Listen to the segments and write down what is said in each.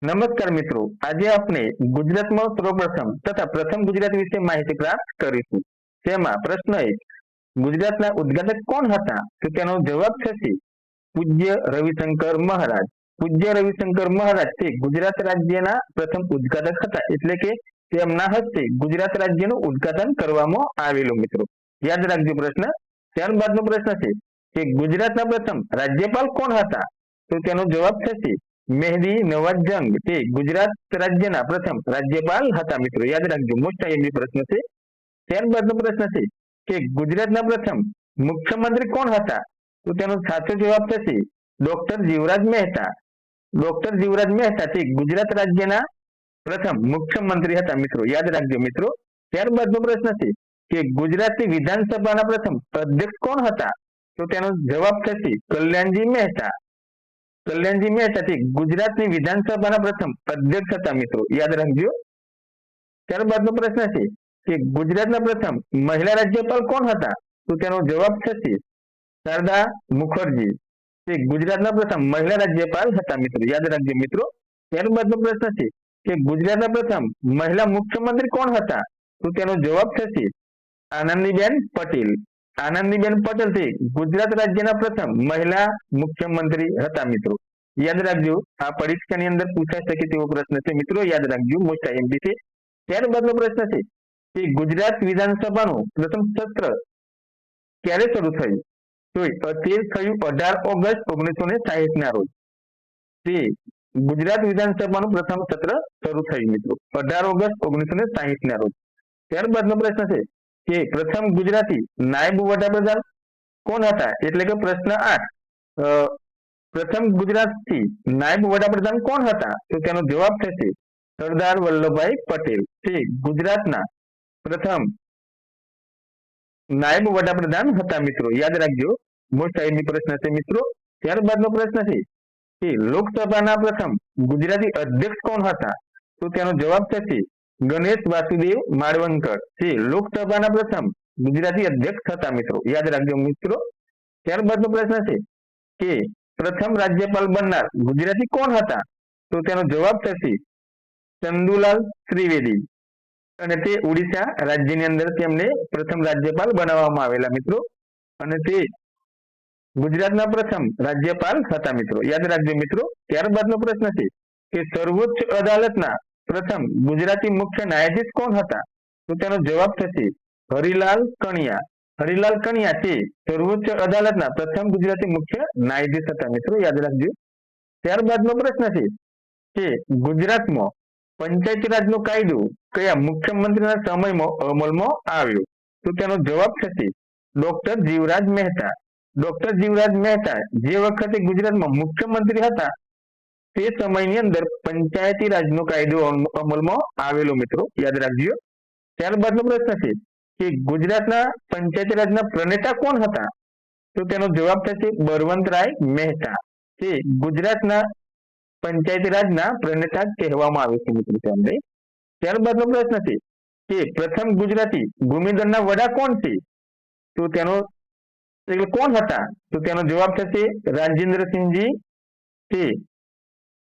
નમસ્કાર મિત્રો, આજે આપણે ગુજરાતમાં સર્વપ્રથમ તથા પ્રથમ ગુજરાત વિશે માહિતી પ્રાપ્ત કરીશું. તેમાં પ્રશ્ન 1, ગુજરાતના ઉદ્ઘાટક કોણ હતા? તો તેનો જવાબ થશે પૂજ્ય રવિશંકર મહારાજ. પૂજ્ય રવિશંકર મહારાજ તે ગુજરાત રાજ્યના પ્રથમ ઉદ્ઘાટક હતા, એટલે કે તેમના હસ્તે ગુજરાત રાજ્યનું ઉદ્ઘાટન કરવામાં આવેલું. મિત્રો યાદ રાખજો પ્રશ્ન. ત્યારબાદનો પ્રશ્ન છે કે ગુજરાતના પ્રથમ રાજ્યપાલ કોણ હતા? તો તેનો જવાબ થશે મેહદી નવાજ જંગ. તે ગુજરાત રાજ્યના પ્રથમ રાજ્યપાલ હતા. મિત્રો યાદ રાખજો, મોસ્ટ આઈએમપી પ્રશ્ન છે. ત્યારબાદનો પ્રશ્ન છે કે ગુજરાતના પ્રથમ મુખ્યમંત્રી કોણ હતા? તો તેનો સાચો જવાબ થશે ડોક્ટર જીવરાજ મહેતા. ડોક્ટર જીવરાજ મહેતા તે ગુજરાત રાજ્યના પ્રથમ મુખ્યમંત્રી હતા. મિત્રો યાદ રાખજો મિત્રો. ત્યારબાદનો પ્રશ્ન છે કે ગુજરાતની વિધાનસભાના પ્રથમ અધ્યક્ષ કોણ હતા? તો તેનો જવાબ થશે કલ્યાણજી મહેતા. કલ્યાણજી મહેતા તે ગુજરાતની વિધાનસભાના પ્રથમ અધ્યક્ષ હતા. મિત્રો યાદ રાખજો. ત્યારબાદનો પ્રશ્ન છે કે ગુજરાતના પ્રથમ મહિલા રાજ્યપાલ કોણ હતા? તો તેનો જવાબ થશે શારદા મુખર્જી. તે ગુજરાતના પ્રથમ મહિલા રાજ્યપાલ હતા. મિત્રો યાદ રાખજો મિત્રો. ત્યારબાદનો પ્રશ્ન છે કે ગુજરાતના પ્રથમ મહિલા મુખ્યમંત્રી કોણ હતા? તો તેનો જવાબ થશે આનંદીબેન પટેલ. આનંદીબેન પટેલ તે ગુજરાત રાજ્યના પ્રથમ મહિલા મુખ્યમંત્રી હતા. મિત્રો યાદ રાખજો, આ પરીક્ષાની અંદર પૂછાઈ શકે તેવો પ્રશ્ન છે. મિત્રો યાદ રાખજો, મોસ્ટ આઈએમપી છે. ત્યારબાદનો પ્રશ્ન છે કે ગુજરાત વિધાનસભાનું પ્રથમ સત્ર ક્યારે શરૂ થયું? તો તે થયું 18 ઓગસ્ટ 1960 ના રોજ. તે ગુજરાત વિધાનસભાનું પ્રથમ સત્ર શરૂ થયું. મિત્રો 18 ઓગસ્ટ 1960 ના રોજ. ત્યારબાદનો પ્રશ્ન છે કે પ્રથમ ગુજરાતી નાયબ વડાપ્રધાન કોણ હતા? એટલે કે પ્રશ્ન 8, પ્રથમ ગુજરાતથી નાયબ વડાપ્રધાન કોણ હતા? તો તેનો જવાબ થશે સરદાર વલ્લભભાઈ પટેલ. તે ગુજરાતના પ્રથમ નાયબ વડાપ્રધાન હતા. મિત્રો યાદ રાખજો, મોસ્ટ આઈએમપી પ્રશ્ન છે. મિત્રો ત્યારબાદનો પ્રશ્ન છે કે લોકસભાના પ્રથમ ગુજરાતી અધ્યક્ષ કોણ હતા? તો તેનો જવાબ થશે ગણેશ વાસુદેવ માળવણકર. તે લોકસભાના પ્રથમ ગુજરાતી અધ્યક્ષ હતા. મિત્રો યાદ રાખજો મિત્રો. ત્યારબાદનો પ્રશ્ન છે કે પ્રથમ રાજ્યપાલ બનનાર ગુજરાતી કોણ હતા? તો તેનો જવાબ થશે ચંદુલાલ ત્રિવેદી. અને તે ઓડિશા રાજ્યની અંદર તેમને પ્રથમ રાજ્યપાલ બનાવવામાં આવેલા. મિત્રો અને તે ગુજરાતના પ્રથમ રાજ્યપાલ હતા. મિત્રો યાદ રાખજો મિત્રો. ત્યારબાદનો પ્રશ્ન છે કે સર્વોચ્ચ અદાલતના પ્રથમ ગુજરાતી મુખ્ય ન્યાયાધીશ કોણ હતા? તો તેનો જવાબ થશે હરિલાલ કણિયા. હરિલાલ કણિયા તે સર્વોચ્ચ અદાલતના પ્રથમ ગુજરાતી મુખ્ય ન્યાયાધીશ હતા. મિત્રો યાદ રાખજો. ત્યારબાદનો પ્રશ્ન છે કે ગુજરાતમાં પંચાયતી રાજનો કાયદો કયા મુખ્યમંત્રીના સમયમાં અમલમાં આવ્યો? તો તેનો જવાબ થશે ડોક્ટર જીવરાજ મહેતા. ડોક્ટર જીવરાજ મહેતા જે વખતે ગુજરાતમાં મુખ્યમંત્રી હતા તે સમયની અંદર પંચાયતી રાજનો કાયદો અમલમાં આવેલો. મિત્રો યાદ રાખજો. ત્યારબાદનો પ્રશ્ન છે કે ગુજરાતના પંચાયતી રાજના પ્રણેતા કોણ હતા? તો તેનો જવાબ થશે બળવંતરાય મહેતા. તે ગુજરાતના પંચાયતી રાજના પ્રણેતા કહેવામાં આવે છે. મિત્રો તેમને. ત્યારબાદનો પ્રશ્ન છે કે પ્રથમ ગુજરાતી ભૂમિદળના વડા કોણ છે? તો તેનો કોણ હતા? તો તેનો જવાબ થશે રાજેન્દ્રસિંહજી. તે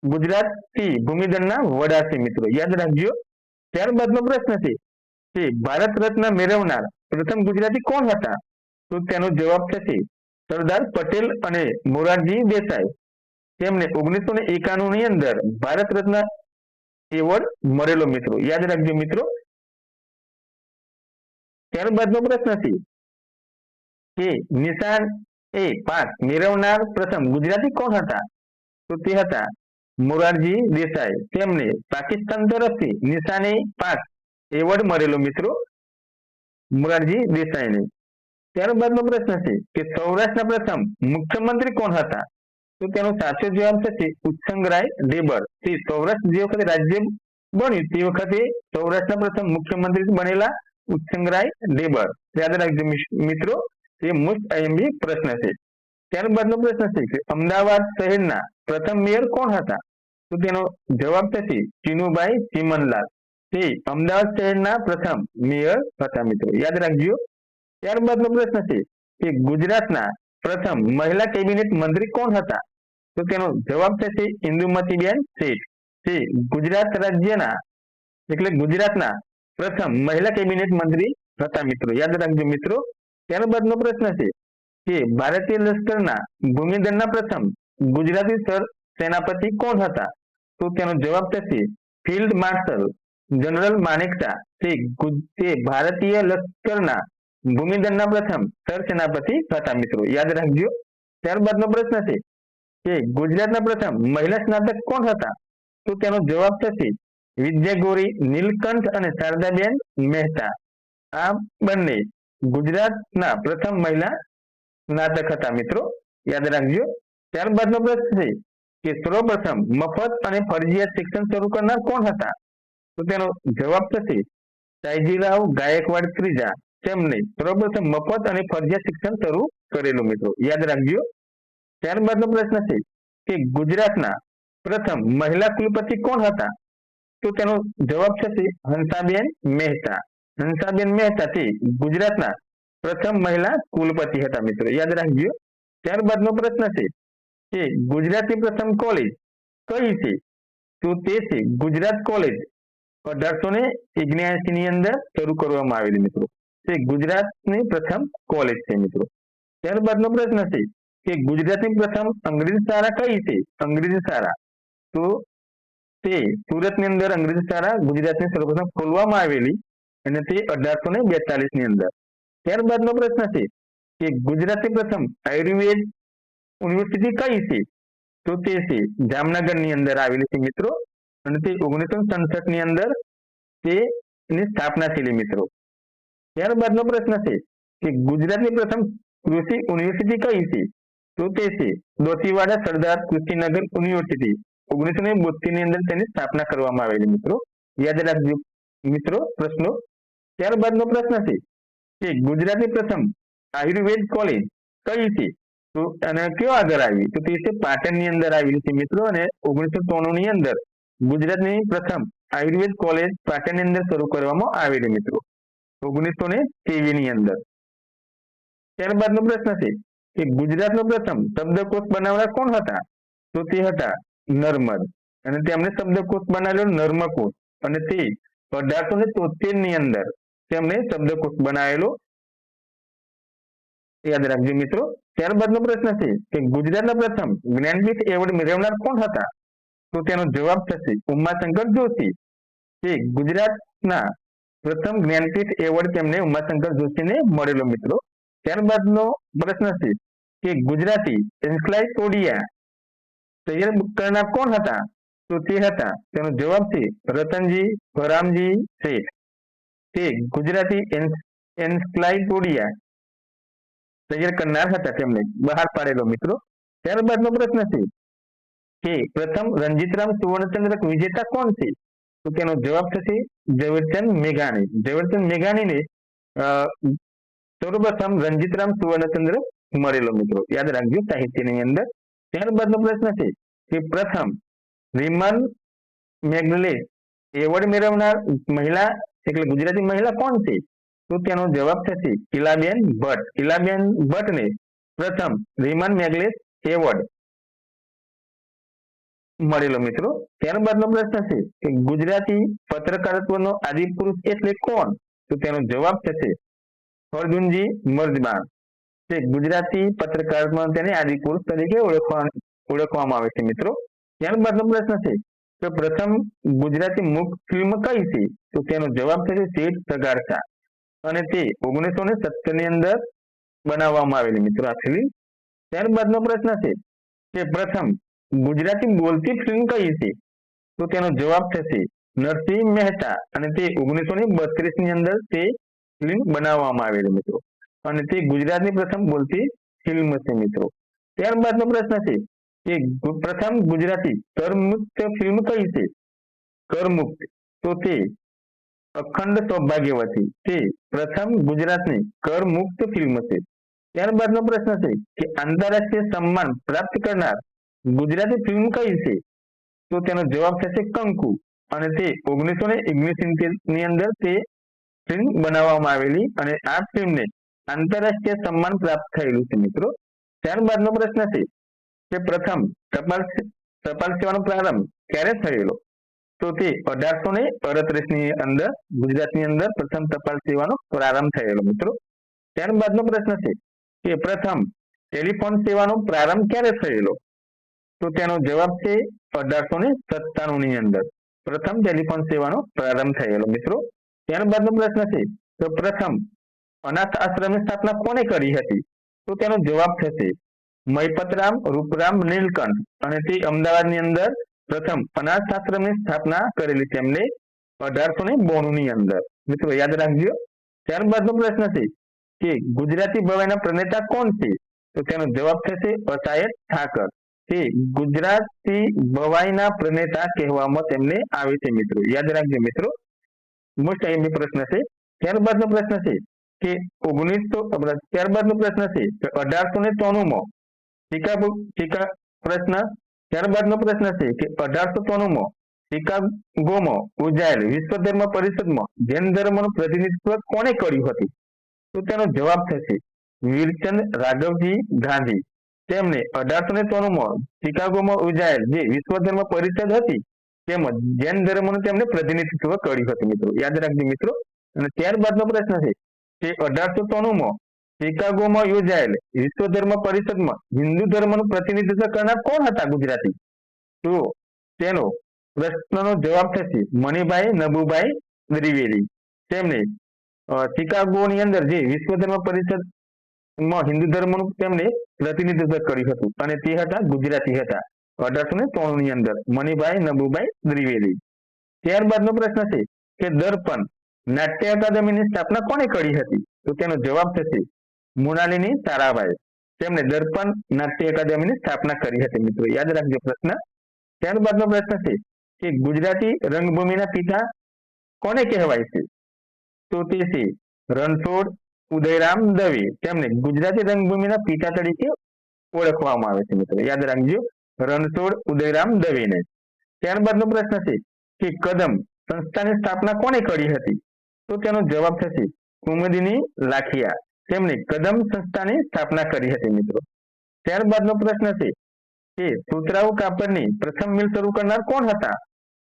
ગુજરાતી ભૂમિદળના વડા છે. મિત્રો યાદ રાખજો. ત્યારબાદનો પ્રશ્ન છે કે ભારત રત્ન મેળવનાર પ્રથમ ગુજરાતી કોણ હતા? તો તેનો જવાબ થશે સરદાર પટેલ અને મોરારજી દેસાઈ. તેમને 1991 ની અંદર ભારત રત્ન એવોર્ડ મળેલો. મિત્રો યાદ રાખજો મિત્રો. ત્યારબાદનો પ્રશ્ન છે કે નિશાન એ પાસ મેળવનાર પ્રથમ ગુજરાતી કોણ હતા? તો તે હતા મોરારજી દેસાઈ. તેમને પાકિસ્તાન તરફથી નિશાને પાસ એવોર્ડ મળેલો. મિત્રો મોરારજી દેસાઈને. ત્યારબાદનો પ્રશ્ન છે કે સૌરાષ્ટ્રના પ્રથમ મુખ્યમંત્રી કોણ હતા? તો તેનો સાચો જવાબ થશે ઉત્સંગરાય ઢેબર. તે સૌરાષ્ટ્ર જે વખતે રાજ્ય બન્યું તે વખતે સૌરાષ્ટ્રના પ્રથમ મુખ્યમંત્રી બનેલા ઉત્સંગરાય ઢેબર. યાદ રાખજો મિત્રો, તે મોસ્ટ આઈએમપી પ્રશ્ન છે. ત્યારબાદનો પ્રશ્ન છે કે અમદાવાદ શહેરના પ્રથમ મેયર કોણ હતા? તો તેનો જવાબ થશે ચીનુભાઈ ચીમનલાલ. તે અમદાવાદ શહેરના પ્રથમ મેયર હતા. મિત્રો યાદ રાખજો. ત્યારબાદનો પ્રશ્ન છે કે ગુજરાતના પ્રથમ મહિલા કેબિનેટ મંત્રી કોણ હતા? તો તેનો જવાબ થશે ઇન્દુમતીબેન શેઠ. તે ગુજરાત રાજ્યના એટલે ગુજરાતના પ્રથમ મહિલા કેબિનેટ મંત્રી હતા મિત્રો. યાદ રાખજો મિત્રો. ત્યારબાદનો પ્રશ્ન છે કે ભારતીય લશ્કરના ભૂમિદળના પ્રથમ ગુજરાતી સેનાપતિ કોણ હતા? તો તેનો જવાબ થશે ફિલ્ડ માર્શલ જનરલ માનેકશા. તે ભારતીય લશ્કરના ભૂમિદળના પ્રથમ સરસેનાપતિ હતા મિત્રો. યાદ રાખજો. ત્યારબાદનો પ્રશ્ન છે કે ગુજરાતના પ્રથમ મહિલા સ્નાતક કોણ હતા? તો તેનો જવાબ થશે વિદ્યાગોરી નીલકંઠ અને શારદાબેન મહેતા. આ બંને ગુજરાતના પ્રથમ મહિલા સ્નાતક હતા મિત્રો. યાદ રાખજો. ત્યારબાદનો પ્રશ્ન છે કે સર્વપ્રથમ મફત અને ફરજિયાત શિક્ષણ શરૂ કરનાર કોણ હતા? તો તેનો જવાબ થશે સયાજીરાવ ગાયકવાડ ત્રીજા. તેમને સર્વપ્રથમ મફત અને ફરજિયાત શિક્ષણ શરૂ કરેલું મિત્રો. યાદ રાખજો. ત્યારબાદનો પ્રશ્ન છે કે ગુજરાતના પ્રથમ મહિલા કુલપતિ કોણ હતા? તો તેનો જવાબ થશે હંસાબેન મહેતા. હંસાબેન મહેતા તે ગુજરાતના પ્રથમ મહિલા કુલપતિ હતા મિત્રો. યાદ રાખજો. ત્યારબાદનો પ્રશ્ન છે કે ગુજરાતની પ્રથમ કોલેજ કઈ છે? તો તે છે ગુજરાત કોલેજ. 1879 ની અંદર શરૂ કરવામાં આવેલી મિત્રો. તે ગુજરાતની પ્રથમ કોલેજ છે મિત્રો. ત્યારબાદનો પ્રશ્ન છે કે ગુજરાતની પ્રથમ અંગ્રેજી શાળા કઈ છે? અંગ્રેજી શાળા તો તે સુરતની અંદર અંગ્રેજી શાળા ગુજરાતની સર્વપ્રથમ ખોલવામાં આવેલી અને તે 1842 ની અંદર. ત્યારબાદનો પ્રશ્ન છે કે ગુજરાતની પ્રથમ આયુર્વેદ યુનિવર્સિટી કઈ છે? તો તે છે જામનગરની અંદર આવેલી છે મિત્રો. અને તે 1967 ની અંદર તેની સ્થાપના થયેલી મિત્રો. ત્યારબાદનો પ્રશ્ન છે કે ગુજરાતની પ્રથમ કૃષિ યુનિવર્સિટી કઈ છે? તો તે છે દોશીવાડા સરદાર કૃષિનગર યુનિવર્સિટી. 1972 ની અંદર તેની સ્થાપના કરવામાં આવેલી મિત્રો. યાદ રાખજો મિત્રો પ્રશ્નો. ત્યારબાદનો પ્રશ્ન છે કે ગુજરાતની પ્રથમ આયુર્વેદ કોલેજ કઈ છે? તો અને કયો આગળ આવી? તો તે છે પાટણની અંદર આવેલી છે મિત્રો. અને 1993 ની અંદર ગુજરાતની પ્રથમ આયુર્વેદ કોલેજ પાટણની અંદર શરૂ કરવામાં આવેલી મિત્રો. 1923 ની અંદર. ત્યારબાદનો પ્રશ્ન છે કે ગુજરાતનો પ્રથમ શબ્દકોશ બનાવનાર કોણ હતા? તો તે હતા નર્મદ. અને તેમણે શબ્દકોશ બનાવેલો નર્મકોશ. અને તે 1873 ની અંદર તેમણે શબ્દકોશ બનાવેલો. યાદ રાખજો મિત્રો. ત્યારબાદનો પ્રશ્ન છે કે ગુજરાતના પ્રથમ જ્ઞાનપીઠ એવોર્ડ મેળવનાર કોણ હતા? તો તેનો જવાબ થશે ઉમાશંકર જોશી. તે ગુજરાતના પ્રથમ જ્ઞાનપીઠ એવોર્ડ તેમને ઉમાશંકર જોશીને મળેલો મિત્રો. ત્યારબાદનો પ્રશ્ન છે કે ગુજરાતી એન્સાઇક્લોપીડિયા તૈયાર કરનાર કોણ હતા? તો તે હતા તેનો જવાબ છે રતનજી ભરામજી શેઠ. તે ગુજરાતી એન્સાઇક્લોપીડિયા તૈયાર કરનાર હતા, તેમને બહાર પાડેલો મિત્રો. ત્યારબાદનો પ્રશ્ન છે કે પ્રથમ રણજીતરામ સુવર્ણચંદ્રક વિજેતા કોણ છે? તો તેનો જવાબ થશે ઝવેરચંદ મેઘાણી. ઝવેરચંદ મેઘાણીને સર્વપ્રથમ રણજીતરામ સુવર્ણચંદ્રક મળેલો મિત્રો. યાદ રાખજો સાહિત્યની અંદર. ત્યારબાદનો પ્રશ્ન છે કે પ્રથમ રીમન મેગ્નલે એવોર્ડ મેળવનાર મહિલા એટલે ગુજરાતી મહિલા કોણ છે? તો તેનો જવાબ થશે ઇલાબેન ભટ્ટ. ઇલાબેન ભટ્ટને પ્રથમ રીમન મેગ્લેસ એવોર્ડ મળેલો મિત્રો. ત્યારબાદનો પ્રશ્ન છે કે ગુજરાતી પત્રકારત્વનો આદિપુરુષ એટલે કોણ? તો તેનો જવાબ થશે અર્જુનજી મર્દબાન. તે ગુજરાતી પત્રકારમાં તેને આદિપુરુષ તરીકે ઓળખવામાં આવે છે મિત્રો. ત્યારબાદનો પ્રશ્ન છે કે પ્રથમ ગુજરાતી મુખ ફિલ્મ કઈ છે? તો તેનો જવાબ થશે શેઠ સગારશા. અને તે 1970 ની અંદર બનાવવામાં આવેલી મિત્રો આ ફિલ્મ. ત્યારબાદનો પ્રશ્ન છે કે પ્રથમ ગુજરાતી બોલતી ફિલ્મ કઈ છે? તો તેનો જવાબ થશે નરસિંહ મહેતા. અને તે 1932 ની અંદર તે ફિલ્મ બનાવવામાં આવેલી મિત્રો. અને તે ગુજરાતની પ્રથમ બોલતી ફિલ્મ છે મિત્રો. ત્યારબાદનો પ્રશ્ન છે કે પ્રથમ ગુજરાતી કરમુક્ત ફિલ્મ કઈ છે? કરમુક્ત તો તે અખંડ સૌભાગ્યવતી. તે પ્રથમ ગુજરાતની કરમુક્ત ફિલ્મ છે. ત્યારબાદનો પ્રશ્ન છે કે આંતરરાષ્ટ્રીય સન્માન પ્રાપ્ત કરનાર ગુજરાતી ફિલ્મ કઈ છે? તો તેનો જવાબ થશે કંકુ. અને તે 1979 ની અંદર તે ફિલ્મ બનાવવામાં આવેલી અને આ ફિલ્મને આંતરરાષ્ટ્રીય સન્માન પ્રાપ્ત થયેલું છે મિત્રો. ત્યારબાદનો પ્રશ્ન છે કે પ્રથમ ટપાલ સેવાનો પ્રારંભ ક્યારે થયેલો? તો તે 1838 ની અંદર ગુજરાતની અંદર પ્રથમ ટપાલ સેવાનો પ્રારંભ થયેલો મિત્રો. ત્યારબાદનો પ્રશ્ન છે કે પ્રથમ ટેલિફોન સેવાનો પ્રારંભ ક્યારે થયેલો? તો તેનો જવાબ છે 1897 ની અંદર પ્રથમ ટેલિફોન સેવાનો પ્રારંભ થયેલો મિત્રો. ત્યારબાદનો પ્રશ્ન છે તો પ્રથમ અનાથ આશ્રમની સ્થાપના કોને કરી હતી? તો તેનો જવાબ થશે મયપતરામ રૂપરામ નીલકંઠ, અને તે અમદાવાદની અંદર પ્રથમ અનાથ આશ્રમની સ્થાપના કરેલી તેમને 1892 ની અંદર મિત્રો યાદ રાખજો. ત્યારબાદનો પ્રશ્ન છે કે ગુજરાતી ભવાઈના પ્રણેતા કોણ છે? તો તેનો જવાબ થશે અસાયત ઠાકર. તે ગુજરાતી ભવાઈના પ્રણેતા કહેવામાં તેમને આવે છે મિત્રો, યાદ રાખજો મિત્રો. મોસ્ટ આઈએમપી પ્રશ્ન છે. ત્યારબાદનો પ્રશ્ન છે કે 1893 માં ત્યારબાદનો પ્રશ્ન છે કે 1893 માં શિકાગોમાં યોજાયેલ વિશ્વ ધર્મ પરિષદમાં જૈન ધર્મનું પ્રતિનિધિત્વ કોણે કર્યું હતું? તો તેનો જવાબ થશે વીરચંદ રાઘવજી ગાંધી. તેમને 1893 માં શિકાગોમાં યોજાયેલ જે વિશ્વ ધર્મ પરિષદ હતી તેમાં જૈન ધર્મનું તેમણે પ્રતિનિધિત્વ કર્યું હતું મિત્રો, યાદ રાખજો મિત્રો. અને ત્યારબાદનો પ્રશ્ન છે કે 1893 માં શિકાગોમાં યોજાયેલ વિશ્વ ધર્મ પરિષદમાં હિન્દુ ધર્મનું પ્રતિનિધિત્વ કરનાર કોણ હતા ગુજરાતી? તો તેનો પ્રશ્નનો જવાબ થશે મણિભાઈ નબુભાઈ દ્વિવેદી. તેમને શિકાગોની અંદર જે વિશ્વ ધર્મ પરિષદમાં હિન્દુ ધર્મનું તેમણે પ્રતિનિધિત્વ કર્યું હતું અને તે હતા ગુજરાતી હતા 1893 ની અંદર મણિભાઈ નબુભાઈ દ્વિવેદી. ત્યારબાદનો પ્રશ્ન છે કે દર્પણ નાટ્ય અકાદમીની સ્થાપના કોણે કરી હતી? તો તેનો જવાબ થશે મૃણાલિની તારાભાઈ. તેમણે દર્પણ નાટ્ય અકાદમીની સ્થાપના કરી હતી મિત્રો, યાદ રાખજો પ્રશ્ન. ત્યારબાદનો પ્રશ્ન છે કે ગુજરાતી રંગભૂમિના પિતા કોને કહેવાય છે? તો તે છે રણછોડ ઉદયરામ દવે. તેમને ગુજરાતી રંગભૂમિના પિતા તરીકે ઓળખવામાં આવે છે મિત્રો, યાદ રાખજો રણછોડ ઉદયરામ દવેને. ત્યારબાદનો પ્રશ્ન છે કે કદમ સંસ્થાની સ્થાપના કોણે કરી હતી? તો તેનો જવાબ થશે કુમુદિની લાખિયા. તેમણે કદમ સંસ્થાની સ્થાપના કરી હતી મિત્રો. ત્યારબાદનો પ્રશ્ન છે કે સુતરાઉ કાપડની પ્રથમ મિલ શરૂ કરનાર કોણ હતા?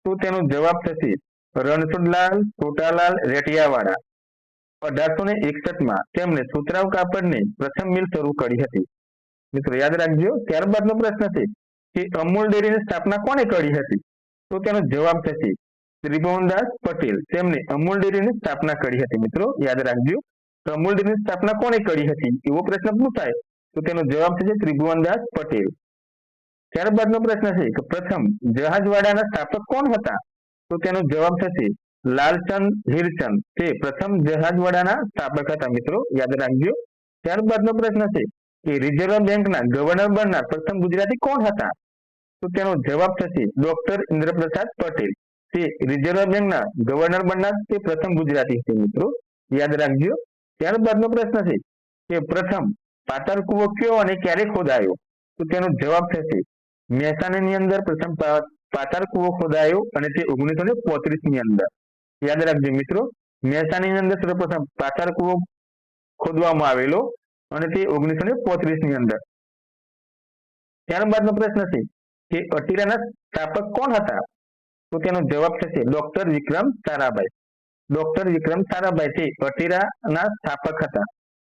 તો તેનો જવાબ થશે રણછોડલાલ છોટાલાલ રેટિયાવાળા. 1861 માં તેમણે સુતરાઉ કાપડની પ્રથમ મિલ શરૂ કરી હતી મિત્રો, યાદ રાખજો. ત્યારબાદનો પ્રશ્ન છે કે અમૂલ ડેરીની સ્થાપના કોણે કરી હતી? તો તેનો જવાબ થશે ત્રિભુવનદાસ પટેલ. તેમણે અમૂલ ડેરીની સ્થાપના કરી હતી મિત્રો, યાદ રાખજો. તો અમૂલ ડેરીની સ્થાપના કોણે કરી હતી એવો પ્રશ્ન પૂછાય તો તેનો જવાબ થશે ત્રિભુવનદાસ પટેલ. ત્યારબાદનો પ્રશ્ન છે કે પ્રથમ જહાજવાડાના સ્થાપક કોણ હતા? તો તેનો જવાબ થશે લાલચંદ હીરચંદ. તે પ્રથમ જહાજવાડાના સ્થાપક હતા મિત્રો, યાદ રાખજો. ત્યારબાદનો પ્રશ્ન છે કે રિઝર્વ બેંકના ગવર્નર બનનાર પ્રથમ ગુજરાતી કોણ હતા? તો તેનો જવાબ થશે ડોક્ટર ઇન્દ્રપ્રસાદ પટેલ. તે રિઝર્વ બેંકના ગવર્નર બનનાર તે પ્રથમ ગુજરાતી છે મિત્રો, યાદ રાખજો. ત્યારબાદનો પ્રશ્ન છે કે પ્રથમ પાતાળ કૂવો કયો અને ક્યારે ખોદાયો? તો તેનો જવાબ થશે મહેસાણાની અંદર પ્રથમ પાતાળ કૂવો ખોદાયો અને તે 1935 ની અંદર, યાદ રાખજો મિત્રો. મહેસાણાની અંદર સર્વપ્રથમ પાતાળ કૂવો ખોદવામાં આવેલો અને તે 1935 ની અંદર. ત્યારબાદનો પ્રશ્ન છે કે અટીરાના સ્થાપક કોણ હતા? તો તેનો જવાબ થશે ડોક્ટર વિક્રમ સારાભાઈ. ડોક્ટર વિક્રમ સારાભાઈ તે અટીરાના સ્થાપક હતા,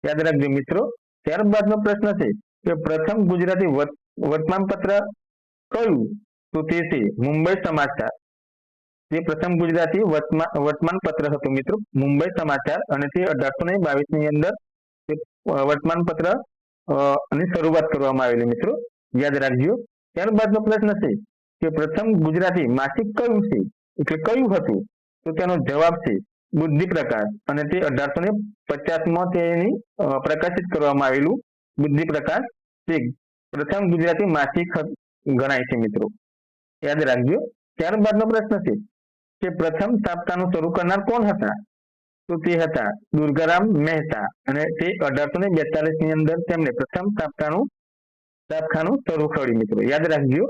યાદ રાખજો મિત્રો. ત્યારબાદનો પ્રશ્ન છે કે પ્રથમ ગુજરાતી વર્તમાનપત્ર કયું? તો તે છે મુંબઈ સમાચાર. તે પ્રથમ ગુજરાતી વર્તમાનપત્ર હતું મિત્રો, મુંબઈ સમાચાર, અને તે 1822 ની અંદર વર્તમાનપત્ર ની શરૂઆત કરવામાં આવેલી મિત્રો, યાદ રાખજો. ત્યારબાદનો પ્રશ્ન છે કે પ્રથમ ગુજરાતી માસિક કયું છે એટલે કયું હતું? તો તેનો જવાબ છે બુદ્ધિ પ્રકાશ, અને તે 1850 માં તેની પ્રકાશિત કરવામાં આવેલું બુદ્ધિ પ્રકાશ તે પ્રથમ ગુજરાતી માસિક ગણાય છે મિત્રો, યાદ રાખજો. ત્યારબાદનો પ્રશ્ન છે કે પ્રથમ સાપ્તાહનું શરૂ કરનાર કોણ હતા? તો તે હતા દુર્ગારામ મહેતા, અને તે 1842 ની અંદર તેમને પ્રથમ છાપખાનું શરૂ કર્યું મિત્રો, યાદ રાખજો.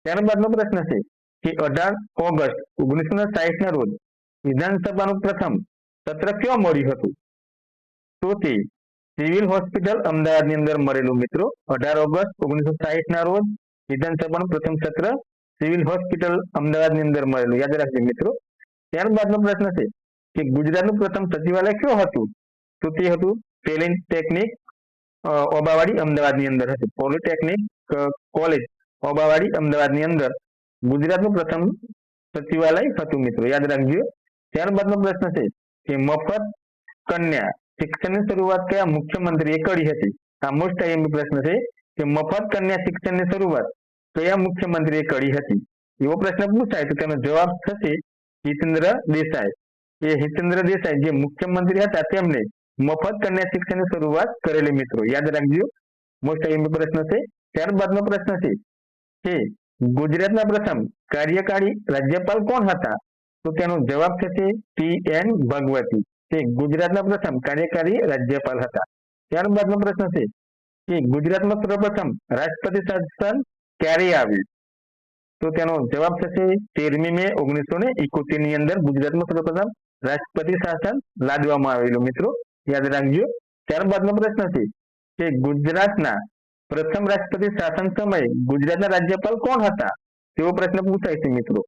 ત્યારબાદનો પ્રશ્ન છે કે 18 ઓગસ્ટ 1960 ના રોજ વિધાનસભાનું પ્રથમ સત્ર ક્યાં મળ્યું હતું? તો તે સિવિલ હોસ્પિટલ અમદાવાદની અંદર મળેલું મિત્રો. 18 ઓગસ્ટ 1960 ના રોજ વિધાનસભાનું પ્રથમ સત્ર સિવિલ હોસ્પિટલ અમદાવાદની અંદર મળેલું, યાદ રાખજો મિત્રો. ત્યારબાદનો પ્રશ્ન છે કે ગુજરાતનું પ્રથમ સચિવાલય કયું હતું? તો તે હતું પોલિટેકનિક ઓબાવાડી અમદાવાદની અંદર હતું. પોલિટેકનિક કોલેજ ઓબાવાડી અમદાવાદની અંદર ગુજરાતનું પ્રથમ સચિવાલય હતું મિત્રો, યાદ રાખજો. ત્યારબાદનો પ્રશ્ન છે કે મફત કન્યા શિક્ષણની શરૂઆત કયા મુખ્યમંત્રીએ કરી હતી? આ મોસ્ટ આઈએમપી પ્રશ્ન છે કે મફત કન્યા શિક્ષણની શરૂઆત કયા મુખ્યમંત્રીએ કરી હતી? એવો પ્રશ્ન પૂછાય તો તેનો જવાબ થશે હિતેન્દ્ર દેસાઈ. એ હિતેન્દ્ર દેસાઈ જે મુખ્યમંત્રી હતા તેમને મફત કન્યા શિક્ષણની શરૂઆત કરેલી મિત્રો, યાદ રાખજો. મોસ્ટ આઈએમપી પ્રશ્ન છે. ત્યારબાદનો પ્રશ્ન છે કે ગુજરાતના પ્રથમ કાર્યકારી રાજ્યપાલ કોણ હતા? તો તેનો જવાબ થશે TN ભગવતી. તે ગુજરાતના પ્રથમ કાર્યકારી રાજ્યપાલ હતા. ત્યારબાદનો પ્રશ્ન છે કે ગુજરાતમાં સર્વપ્રથમ રાષ્ટ્રપતિ શાસન ક્યારે આવ્યું? તો તેનો જવાબ થશે 13મી મે 1971 ની અંદર ગુજરાતમાં સર્વપ્રથમ રાષ્ટ્રપતિ શાસન લાદવામાં આવેલું મિત્રો, યાદ રાખજો. ત્યારબાદનો પ્રશ્ન છે કે ગુજરાતના પ્રથમ રાષ્ટ્રપતિ શાસન સમયે ગુજરાતના રાજ્યપાલ કોણ હતા? તેવો પ્રશ્ન પૂછાય છે મિત્રો.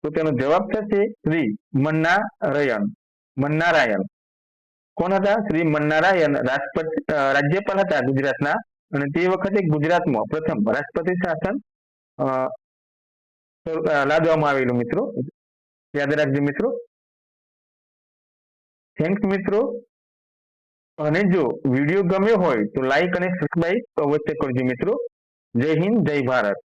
તો તેનો જવાબ થશે શ્રી મન્નારાયણ. કોણ હતા? શ્રી મન્નારાયણ રાજ્યપાલ હતા ગુજરાતના, અને તે વખતે ગુજરાતમાં પ્રથમ રાષ્ટ્રપતિ શાસન લાદવામાં આવેલું મિત્રો, યાદ રાખજો મિત્રો. થેન્ક્સ મિત્રો. અને જો વિડીયો ગમ્યો હોય તો લાઈક અને સબસ્ક્રાઇબ અવશ્ય કરજો મિત્રો. જય હિન્દ, જય ભારત.